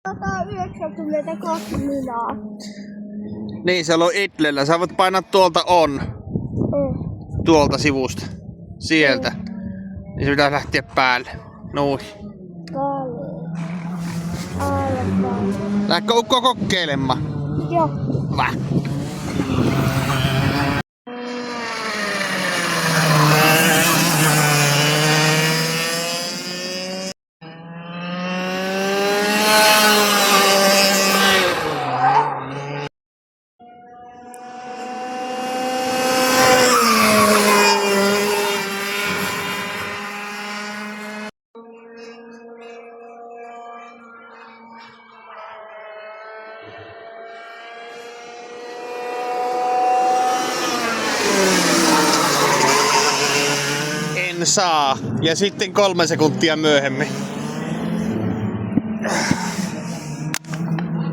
192 milaa. Niin, siellä on Idlellä. Sä voit painaa tuolta on. Tuolta sivusta. Sieltä. Niin se pitää lähteä päälle. Noin. Lähdekö ukko kokeilemaan? Joo. Väh. En saa. Ja sitten 3 sekuntia myöhemmin.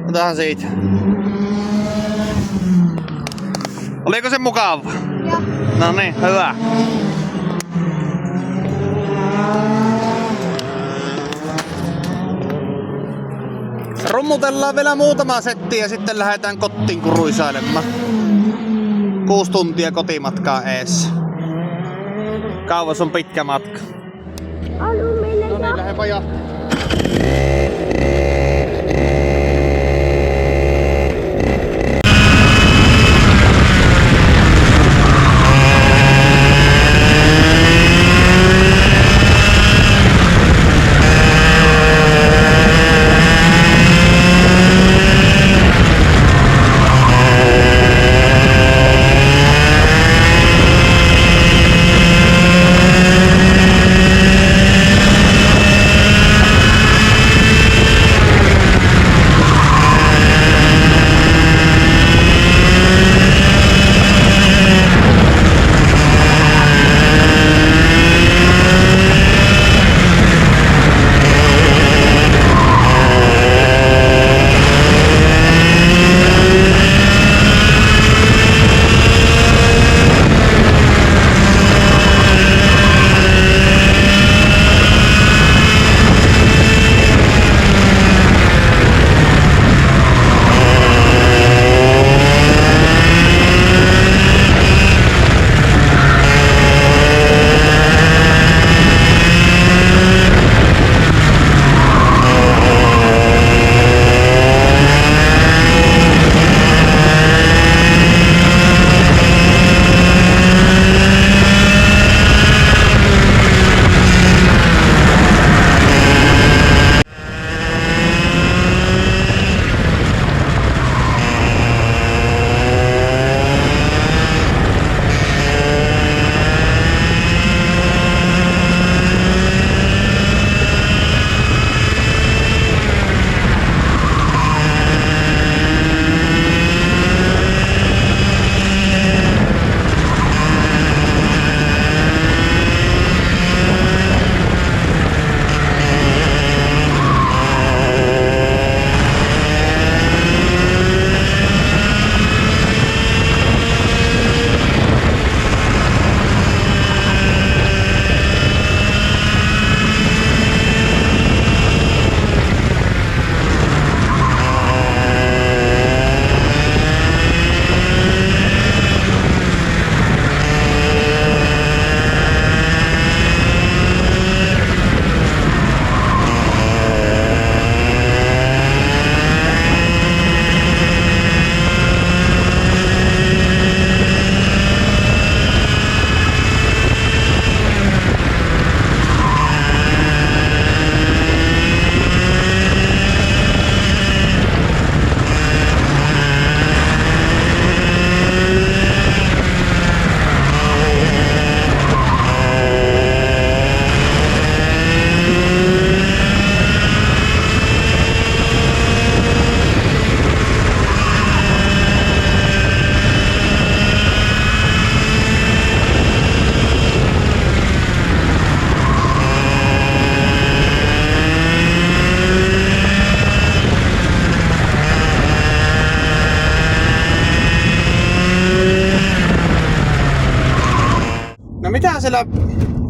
Otahan siitä. Oliko se mukava? Joo. No niin, hyvä. Rummutellaan vielä muutama setti ja sitten lähdetään kotiin kuruisailemaan. 6 tuntia kotimatkaa ees. Kauas on pitkä matka. Anu meille No niin, lähde vaan jahtiin.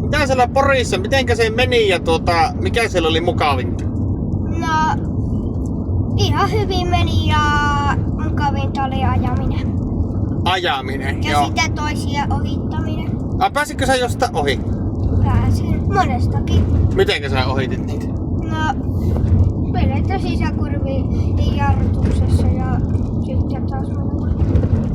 Mitä siellä Porissa, mitenkä se meni ja mikä siellä oli mukavinta? No, Ihan hyvin meni ja mukavinta oli ajaminen. Ajaminen, Ja joo. sitten toisia ohittaminen. Pääsitkö sä jostain ohi? Pääsin monestakin. Mitenkä sä ohitit niitä? No, peleitä sisäkurviin jarrutuksessa ja sitten taas muuta.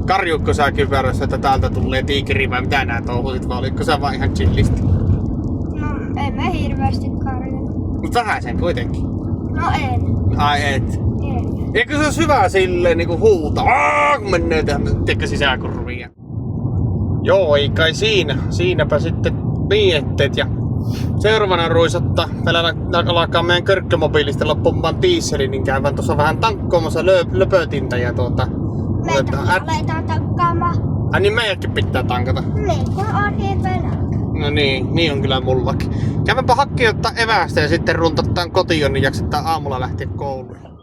Karjuukko sä kypärässä, että täältä tulee tiikeri vai mitä nää touhusit, vai olitko sä vaan ihan chillisti? No, en mä hirveästi karjunut. Mut vähän sen kuitenkin. No en. Ai et. En. Eikö se olisi hyvä silleen niinku huutaa, kun menee tehdä sisäkurvia? Joo, ei kai siinä. Siinäpä sitten mietteet ja seuraavana ruisottaa. Meillä alkaa meidän körkkömobiilista loppumaan dieseli, niin käydään tuossa vähän tankkoomassa löpötintä ja Meitä aletaan tankkaamaan. Ai niin meidänkin pitää tankata. Niin, kun on hirveän nälkä. No niin on kyllä mullakin. Käydäänpä hakkia ottaa evästä ja sitten runtattaan kotiin, niin jaksetaan aamulla lähteä kouluun.